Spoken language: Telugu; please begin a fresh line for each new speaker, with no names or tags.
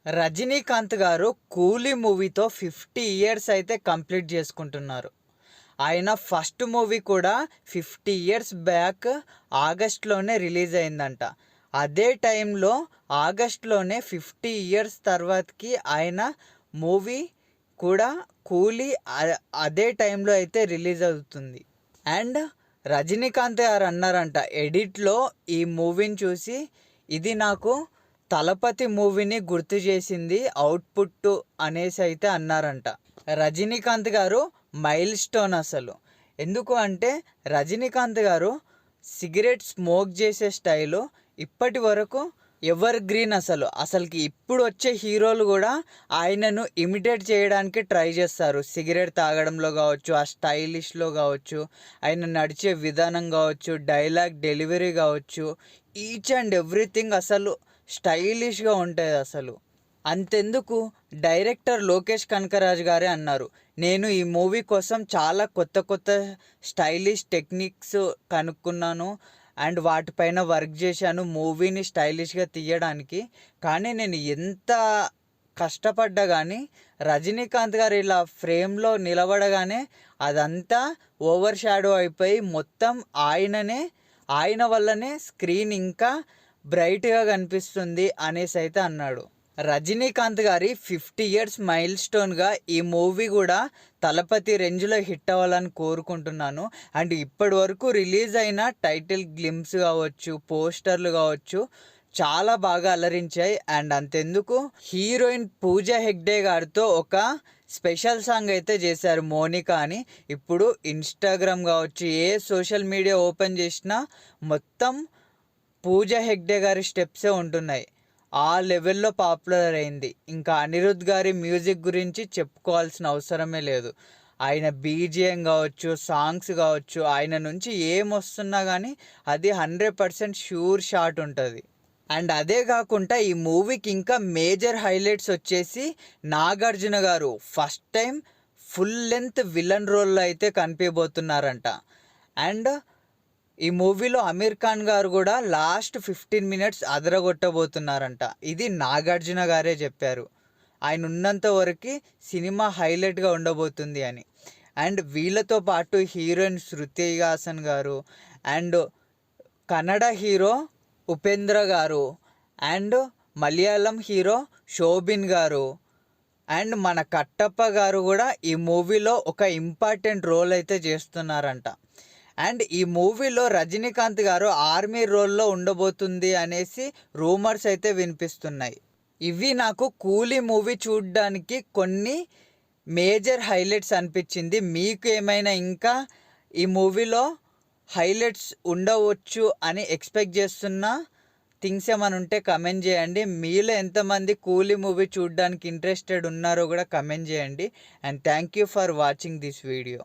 రజనీకాంత్ గారు కూలీ మూవీతో 50 ఇయర్స్ అయితే కంప్లీట్ చేసుకుంటున్నారు. ఆయన ఫస్ట్ మూవీ కూడా 50 ఇయర్స్ బ్యాక్ ఆగస్ట్లోనే రిలీజ్ అయిందంట. అదే టైంలో ఆగస్ట్లోనే 50 ఇయర్స్ తర్వాతకి ఆయన మూవీ కూడా కూలీ అదే టైంలో అయితే రిలీజ్ అవుతుంది. అండ్ రజనీకాంత్ గారు అన్నారంట ఎడిట్లో ఈ మూవీని చూసి, ఇది నాకు తలపతి మూవీని గుర్తు చేసింది అవుట్పుట్ అనేసి అయితే అన్నారంట. రజనీకాంత్ గారు మైల్ స్టోన్ అసలు. ఎందుకు అంటే రజనీకాంత్ గారు సిగరెట్ స్మోక్ చేసే స్టైలు ఇప్పటి వరకు ఎవర్ గ్రీన్. అసలుకి ఇప్పుడు వచ్చే హీరోలు కూడా ఆయనను ఇమిటేట్ చేయడానికి ట్రై చేస్తారు. సిగరెట్ తాగడంలో కావచ్చు, ఆ స్టైలిష్లో కావచ్చు, ఆయన నడిచే విధానం కావచ్చు, డైలాగ్ డెలివరీ కావచ్చు, ఈచ్ అండ్ ఎవ్రీథింగ్ అసలు స్టైలిష్గా ఉంటుంది. అంతెందుకు, డైరెక్టర్ లోకేష్ కనకరాజు గారే అన్నారు, నేను ఈ మూవీ కోసం చాలా కొత్త స్టైలిష్ టెక్నిక్స్ కనుక్కున్నాను అండ్ వాటిపైన వర్క్ చేశాను మూవీని స్టైలిష్గా తీయడానికి. కానీ నేను ఎంత కష్టపడ్డా కానీ రజనీకాంత్ గారు ఇలా ఫ్రేమ్లో నిలబడగానే అదంతా ఓవర్ షాడో అయిపోయి మొత్తం ఆయన వల్లనే స్క్రీన్ ఇంకా బ్రైట్గా కనిపిస్తుంది అనేసి అయితే అన్నాడు. రజనీకాంత్ గారి 50 ఇయర్స్ మైల్ స్టోన్గా ఈ మూవీ కూడా తలపతి రేంజ్లో హిట్ అవ్వాలని కోరుకుంటున్నాను. అండ్ ఇప్పటి వరకు రిలీజ్ అయిన టైటిల్ గ్లిమ్స్ కావచ్చు, పోస్టర్లు కావచ్చు, చాలా బాగా అలరించాయి. అండ్ అంతెందుకు, హీరోయిన్ పూజా హెగ్డే గారితో ఒక స్పెషల్ సాంగ్ అయితే చేశారు, మోనికా అని. ఇప్పుడు ఇన్స్టాగ్రామ్ కావచ్చు, ఏ సోషల్ మీడియా ఓపెన్ చేసినా మొత్తం పూజా హెగ్డే గారి స్టెప్సే ఉంటున్నాయి. ఆ లెవెల్లో పాపులర్ అయింది. ఇంకా అనిరుద్ధ్ గారి మ్యూజిక్ గురించి చెప్పుకోవాల్సిన అవసరమే లేదు. ఆయన బీజిఎం కావచ్చు, సాంగ్స్ కావచ్చు, ఆయన నుంచి ఏం వస్తున్నా కానీ అది 100% షూర్ షాట్ ఉంటుంది. అండ్ అదే కాకుండా ఈ మూవీకి ఇంకా మేజర్ హైలైట్స్ వచ్చేసి నాగార్జున గారు first time full length villain రోల్లో అయితే కనిపించబోతున్నారంట. అండ్ ఈ మూవీలో అమీర్ ఖాన్ గారు కూడా లాస్ట్ 15 మినిట్స్ అదరగొట్టబోతున్నారంట. ఇది నాగార్జున గారే చెప్పారు. ఆయన ఉన్నంత వరకు సినిమా హైలైట్గా ఉండబోతుంది అని. అండ్ వీళ్ళతో పాటు హీరోయిన్ శృతి హాసన్ గారు, అండ్ కన్నడ హీరో ఉపేంద్ర గారు, అండ్ మలయాళం హీరో శోభిన్ గారు, అండ్ మన కట్టప్ప గారు కూడా ఈ మూవీలో ఒక ఇంపార్టెంట్ రోల్ అయితే చేస్తున్నారంట. అండ్ ఈ మూవీలో రజనీకాంత్ గారు ఆర్మీ రోల్లో ఉండబోతుంది అనేసి రూమర్స్ అయితే వినిపిస్తున్నాయి. ఇవి నాకు కూలీ మూవీ చూడడానికి కొన్ని మేజర్ హైలైట్స్ అనిపించింది. మీకు ఏమైనా ఇంకా ఈ మూవీలో హైలైట్స్ ఉండవచ్చు అని ఎక్స్పెక్ట్ చేస్తున్న థింగ్స్ ఏమైనా ఉంటే కమెంట్ చేయండి. మీలో ఎంతమంది కూలీ మూవీ చూడడానికి ఇంట్రెస్టెడ్ ఉన్నారో కూడా కమెంట్ చేయండి. And thank you for watching this video.